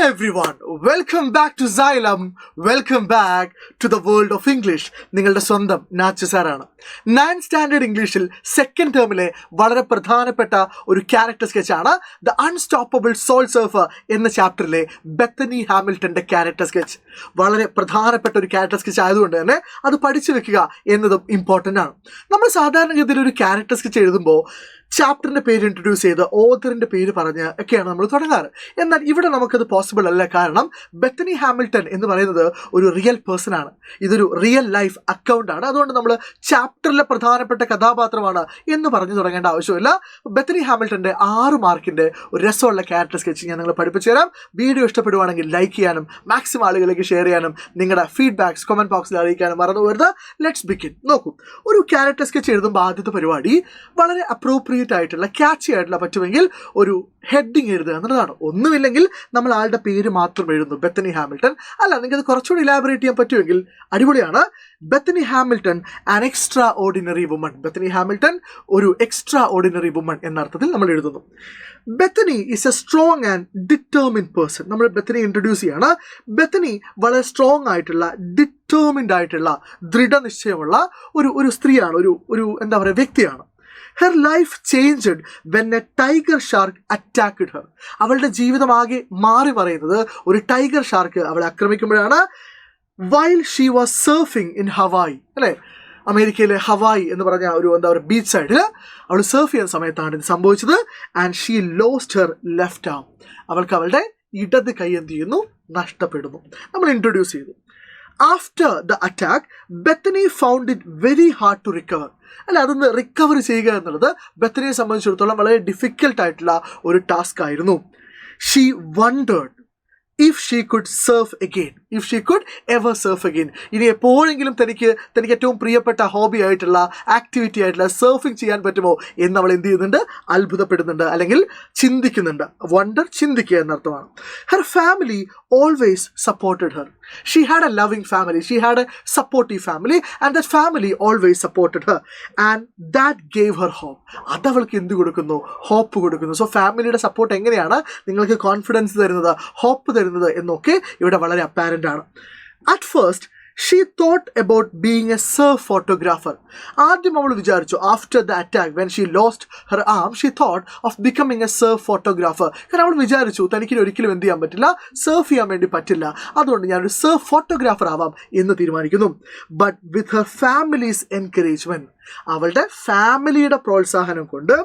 everyone, welcome back to Xylem, welcome back to the world of English. നിങ്ങളുടെ സ്വന്തം നാച്ചു സാറാണ്. 9th standard ഇംഗ്ലീഷിൽ second ടേമിലെ വളരെ പ്രധാനപ്പെട്ട ഒരു ക്യാരക്ടർ സ്കെച്ചാണ് ദ അൺസ്റ്റോപ്പബിൾ സോൾ സർഫർ എന്ന ചാപ്റ്ററിലെ ബെത്തനി ഹാമിൽട്ടന്റെ ക്യാരക്ടർ സ്കെച്ച്. വളരെ പ്രധാനപ്പെട്ട ഒരു ക്യാരക്ടർ സ്കെച്ച് ആയതുകൊണ്ട് തന്നെ അത് പഠിച്ചു വെക്കുക എന്നതും ഇമ്പോർട്ടൻ്റ് ആണ്. നമ്മൾ സാധാരണഗതിയിൽ ഒരു ക്യാരക്ടർ സ്കെച്ച് എഴുതുമ്പോൾ ചാപ്റ്ററിൻ്റെ പേര് ഇൻട്രൊഡ്യൂസ് ചെയ്ത് ഓഥറിൻ്റെ പേര് പറഞ്ഞ് ഒക്കെയാണ് നമ്മൾ തുടങ്ങാറ്. എന്നാൽ ഇവിടെ നമുക്കത് പോസിബിൾ അല്ല. കാരണം ബെത്തനി ഹാമിൽട്ടൺ എന്ന് പറയുന്നത് ഒരു റിയൽ പേഴ്സൺ ആണ്. ഇതൊരു റിയൽ ലൈഫ് അക്കൗണ്ടാണ്. അതുകൊണ്ട് നമ്മൾ ചാപ്റ്ററിലെ പ്രധാനപ്പെട്ട കഥാപാത്രമാണ് എന്ന് പറഞ്ഞു തുടങ്ങേണ്ട ആവശ്യമില്ല. ബെത്തനി ഹാമിൽട്ടൻ്റെ 6 മാർക്കിൻ്റെ ഒരു രസമുള്ള ക്യാരക്ടർ സ്കെച്ച് ഞാൻ നിങ്ങളെ പഠിപ്പിച്ചു തരാം. വീഡിയോ ഇഷ്ടപ്പെടുവാണെങ്കിൽ ലൈക്ക് ചെയ്യാനും മാക്സിമം ആളുകളിലേക്ക് ഷെയർ ചെയ്യാനും നിങ്ങളുടെ ഫീഡ്ബാക്സ് കമൻറ്റ് ബോക്സിൽ അറിയിക്കാനും മറന്നു പോകരുത്. Let's begin. നോക്കൂ, ഒരു ക്യാരക്ടർ സ്കെച്ച് എഴുതുമ്പോൾ ആദ്യത്തെ പരിപാടി വളരെ അപ്രോപ്രിയേറ്റ് ആയിട്ടുള്ള ക്യാച്ചി ആയിട്ടുള്ള പറ്റുമെങ്കിൽ ഒരു ഹെഡിങ് എഴുതുക എന്നുള്ളതാണ്. ഒന്നുമില്ലെങ്കിൽ നമ്മൾ ആളുടെ പേര് മാത്രം എഴുതുന്നു, ബെത്തനി ഹാമിൽട്ടൺ. അല്ല, നിങ്ങൾക്ക് കുറച്ചുകൂടി ഇലാബറേറ്റ് ചെയ്യാൻ പറ്റുമെങ്കിൽ അടിപൊളിയാണ്. Bethany Hamilton an extra ordinary woman. Bethany Hamilton ഒരു എക്സ്ട്രാ ഓർഡിനറി വുമൺ എന്ന അർത്ഥത്തിൽ നമ്മൾ എഴുതുന്നു. Bethany is A strong and determined person. നമ്മൾ ബെത്തനി ഇൻട്രൊഡ്യൂസ് ചെയ്യാണ്. ബെത്തനി വളരെ സ്ട്രോങ് ആയിട്ടുള്ള, ഡിറ്റർമിൻഡ് ആയിട്ടുള്ള, ദൃഢനിശ്ചയമുള്ള ഒരു സ്ത്രീയാണ്, ഒരു എന്താ പറയുക, വ്യക്തിയാണ്. Her life changed when a tiger shark attacked her. അവളുടെ ജീവിതമാകെ മാറി പറയുന്നത് ഒരു ടൈഗർ ഷാർക്ക് അവളെ ആക്രമിക്കുമ്പോഴാണ്. While she was surfing in Hawaii, അല്ലേ, അമേരിക്കയിലെ ഹവായി എന്ന് പറഞ്ഞ ഒരു ബീച്ച് സൈഡിൽ അവൾ സർഫ് ചെയ്യുന്ന സമയത്താണ് ഇത് സംഭവിച്ചത്. And she lost her left arm. അവൾക്ക് അവളുടെ ഇടത് കൈ എന്ത് ചെയ്യുന്നു, നഷ്ടപ്പെടുന്നു. നമ്മൾ ഇൻട്രൊഡ്യൂസ് ചെയ്തു. After the attack Bethany found it very hard to recover. അല്ല, അതൊന്ന് റിക്കവർ ചെയ്യുക എന്നുള്ളത് ബെത്തനിയെ സംബന്ധിച്ചിടത്തോളം വളരെ ഡിഫിക്കൽട്ട് ആയിട്ടുള്ള ഒരു ടാസ്ക് ആയിരുന്നു. She wondered if she could surf again, if she could ever surf again. ഇനി എപ്പോഴെങ്കിലും തനിക്ക് ഏറ്റവും പ്രിയപ്പെട്ട ഹോബി ആയിട്ടുള്ള, ആക്ടിവിറ്റി ആയിട്ടുള്ള സർഫിങ് ചെയ്യാൻ പറ്റുമോ എന്ന് അവൾ എന്ത് ചെയ്യുന്നുണ്ട്, അത്ഭുതപ്പെടുന്നുണ്ട്, അല്ലെങ്കിൽ ചിന്തിക്കുന്നുണ്ട്. വണ്ടർ, ചിന്തിക്കുക എന്നർത്ഥമാണ്. Her family always supported her. She had a loving family. She had a supportive family, and that family always supported her, and that gave her hope. അതവൾക്ക് എന്ത് കൊടുക്കുന്നു, ഹോപ്പ് കൊടുക്കുന്നു. സോ ഫാമിലിയുടെ സപ്പോർട്ട് എങ്ങനെയാണ് നിങ്ങൾക്ക് കോൺഫിഡൻസ് തരുന്നത്, hope തരുന്നത് എന്നൊക്കെ ഇവിടെ വളരെ അപ്പാരൻ്റ് ആണ്. At first she thought about being a surf photographer. ആദ്യം അവൾ വിചാരിച്ചു, after the attack when she lost her arm, she thought of becoming a surf photographer. കാരണം അവൾ വിചാരിച്ചു തനിക്ക് ഒരിക്കലും എന്ത് ചെയ്യാൻ പറ്റില്ല, സർഫ് ചെയ്യാൻ വേണ്ടി പറ്റില്ല, അതുകൊണ്ട് ഞാനൊരു സർഫ് ഫോട്ടോഗ്രാഫർ ആവാം എന്ന് തീരുമാനിക്കുന്നു. But with her family's encouragement, അവളുടെ ഫാമിലിയുടെ പ്രോത്സാഹനം കൊണ്ട്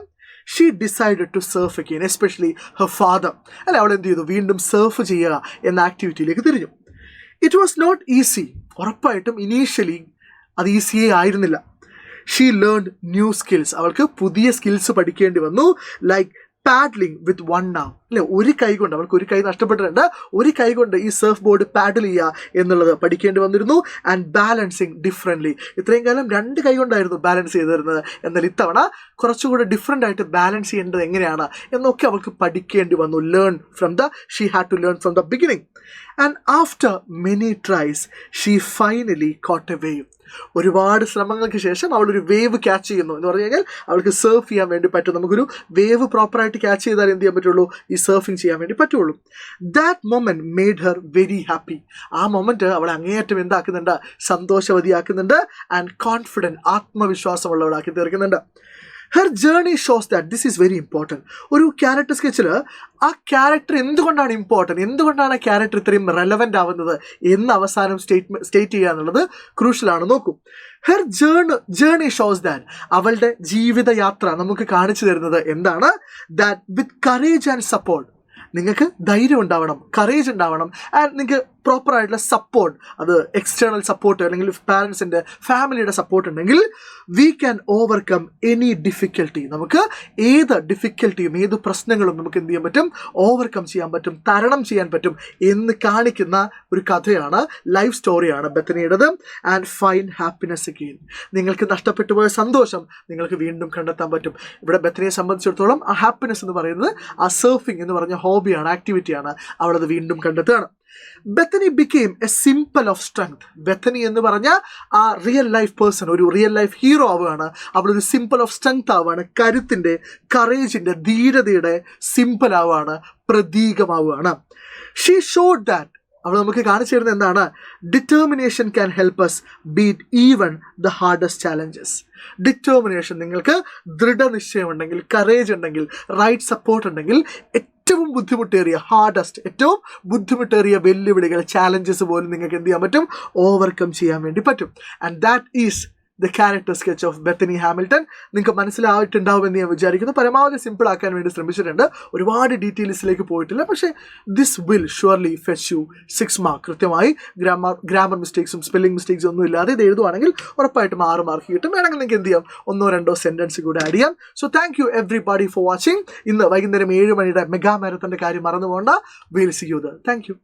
she decided to surf again, especially her father. അല്ലെ, അവൾ എന്ത് ചെയ്തു, വീണ്ടും സർഫ് ചെയ്യുക എന്ന ആക്ടിവിറ്റിയിലേക്ക് തിരിഞ്ഞു. It was not easy. ഉറപ്പായിട്ടും ഇനീഷ്യലി അത് ഈസിയേ ആയിരുന്നില്ല. She learned new skills. അവൾക്ക് പുതിയ സ്കിൽസ് പഠിക്കേണ്ടി വന്നു. Like paddling with one arm. അല്ലെ, ഒരു കൈ കൊണ്ട്, അവൾക്ക് ഒരു കൈ നഷ്ടപ്പെട്ടിട്ടുണ്ട്, ഒരു കൈ കൊണ്ട് ഈ സർഫ് ബോർഡ് പാഡിൽ ചെയ്യുക എന്നുള്ളത് പഠിക്കേണ്ടി വന്നിരുന്നു. And balancing differently. ഇത്രയും കാലം 2 കൈ കൊണ്ടായിരുന്നു ബാലൻസ് ചെയ്തിരുന്നത്. എന്നാൽ ഇത്തവണ കുറച്ചുകൂടെ ഡിഫറെൻ്റ് ആയിട്ട് ബാലൻസ് ചെയ്യേണ്ടത് എങ്ങനെയാണ് എന്നൊക്കെ അവൾക്ക് പഠിക്കേണ്ടി വന്നു. She had to learn from the beginning. And after many tries she finally caught a wave. ഒരുപാട് ശ്രമങ്ങൾക്ക് ശേഷം അവളൊരു വേവ് ക്യാച്ച് ചെയ്യുന്നു എന്ന് പറഞ്ഞു കഴിഞ്ഞാൽ അവൾക്ക് സർഫ് ചെയ്യാൻ വേണ്ടി പറ്റും. നമുക്കൊരു വേവ് പ്രോപ്പറായിട്ട് ക്യാച്ച് ചെയ്താൽ എന്ത് ചെയ്യാൻ പറ്റുള്ളൂ, ഈ സർഫിങ് ചെയ്യാൻ വേണ്ടി പറ്റുള്ളൂ. That moment made her very happy. ആ മൊമെൻറ്റ് അവളെ അങ്ങേയറ്റം എന്താക്കുന്നുണ്ട്, സന്തോഷവതിയാക്കുന്നുണ്ട്. ആൻഡ് കോൺഫിഡൻറ്റ്, ആത്മവിശ്വാസമുള്ളവളാക്കി തീർക്കുന്നുണ്ട്. Her journey shows that this is very important. ഒരു ക്യാരക്ടർ സ്കെച്ചിൽ ആ ക്യാരക്ടർ എന്തുകൊണ്ടാണ് ഇമ്പോർട്ടൻറ്റ്, എന്തുകൊണ്ടാണ് ആ ക്യാരക്ടർ ഇത്രയും റെലവൻ്റ് ആവുന്നത് എന്ന് അവസാനം സ്റ്റേറ്റ് ചെയ്യുക എന്നുള്ളത് ക്രൂഷ്യലാണ്. നോക്കൂ, ഹെർ ജേർണി ഷോസ് ദാറ്റ്, അവളുടെ ജീവിതയാത്ര നമുക്ക് കാണിച്ചു തരുന്നത് എന്താണ്, that with courage and support. നിങ്ങൾക്ക് ധൈര്യം ഉണ്ടാവണം, കറേജ് ഉണ്ടാവണം, ആൻഡ് നിങ്ങൾക്ക് പ്രോപ്പറായിട്ടുള്ള സപ്പോർട്ട്, അത് എക്സ്റ്റേണൽ സപ്പോർട്ട് അല്ലെങ്കിൽ പാരൻസിൻ്റെ, ഫാമിലിയുടെ സപ്പോർട്ട് ഉണ്ടെങ്കിൽ we can overcome any difficulty. നമുക്ക് ഏത് ഡിഫിക്കൽട്ടിയും ഏത് പ്രശ്നങ്ങളും നമുക്ക് എന്ത് ചെയ്യാൻ പറ്റും, ഓവർകം ചെയ്യാൻ പറ്റും, തരണം ചെയ്യാൻ പറ്റും എന്ന് കാണിക്കുന്ന ഒരു കഥയാണ്, ലൈഫ് സ്റ്റോറിയാണ് ബെത്തനിയുടേത്. And fine happiness again. നിങ്ങൾക്ക് നഷ്ടപ്പെട്ടു പോയ സന്തോഷം നിങ്ങൾക്ക് വീണ്ടും കണ്ടെത്താൻ പറ്റും. ഇവിടെ ബെത്തനിയെ സംബന്ധിച്ചിടത്തോളം ആ ഹാപ്പിനെസ് എന്ന് പറയുന്നത് ആ സർഫിംഗ് എന്ന് പറഞ്ഞ ഹോബിയാണ്, ആക്ടിവിറ്റിയാണ്. അവളത് വീണ്ടും കണ്ടെത്തുകയാണ്. Bethany became A symbol of strength. Bethany എന്ന് പറഞ്ഞ ആ റിയൽ ലൈഫ് പേഴ്സൺ, ഒരു റിയൽ ലൈഫ് ഹീറോ ആവുകയാണ്. അവളൊരു സിംബൽ ഓഫ് സ്ട്രെങ്ത് ആവുകയാണ്, കരുത്തിൻ്റെ, കറേജിൻ്റെ, ധീരതയുടെ സിംബൽ ആവുകയാണ്, പ്രതീകമാവുകയാണ്. ഷീ ഷോഡ് ദാറ്റ്, അവൾ നമുക്ക് കാണിച്ചു തരുന്നത് എന്താണ്? Determination can help us beat even the hardest challenges. Determination, നിങ്ങൾക്ക് ദൃഢനിശ്ചയം ഉണ്ടെങ്കിൽ, കറേജ് ഉണ്ടെങ്കിൽ, റൈറ്റ് സപ്പോർട്ട് ഉണ്ടെങ്കിൽ, ഏറ്റവും ബുദ്ധിമുട്ടേറിയ വെല്ലുവിളികൾ, ചാലഞ്ചസ് പോലും നിങ്ങൾക്ക് എന്ത് ചെയ്യാൻ പറ്റും? ഓവർകം ചെയ്യാൻ വേണ്ടി പറ്റും. And that is the character sketch of Bethany Hamilton. നിങ്ങൾക്ക് മനസ്സിലായിട്ടുണ്ടാവുമെന്ന് ഞാൻ വിചാരിക്കുന്നു. പരമാവധി സിമ്പിൾ ആക്കാൻ വേണ്ടി ശ്രമിച്ചിട്ടുണ്ട്. ഒരുപാട് ഡീറ്റെയിൽസിലേക്ക് പോയിട്ടില്ല. പക്ഷേ this will surely fetch you 6 mark. കൃത്യമായി ഗ്രാമർ മിസ്റ്റേക്സും സ്പെല്ലിംഗ് മിസ്റ്റേക്സും ഒന്നും ഇല്ലാതെ ഇത് എഴുതുവാണെങ്കിൽ ഉറപ്പായിട്ടും 6 മാർക്ക് കിട്ടും. വേണമെങ്കിൽ നിങ്ങൾക്ക് എന്ത് ചെയ്യാം? 1-2 സെൻറ്റൻസ് കൂടെ ആഡ് ചെയ്യാം. So thank you everybody for watching. ഇന്ന് വൈകുന്നേരം 7 മണിയുടെ മെഗാ മാരത്തൻ്റെ കാര്യം മറന്നു പോകണ്ട. Will see you there. Thank U.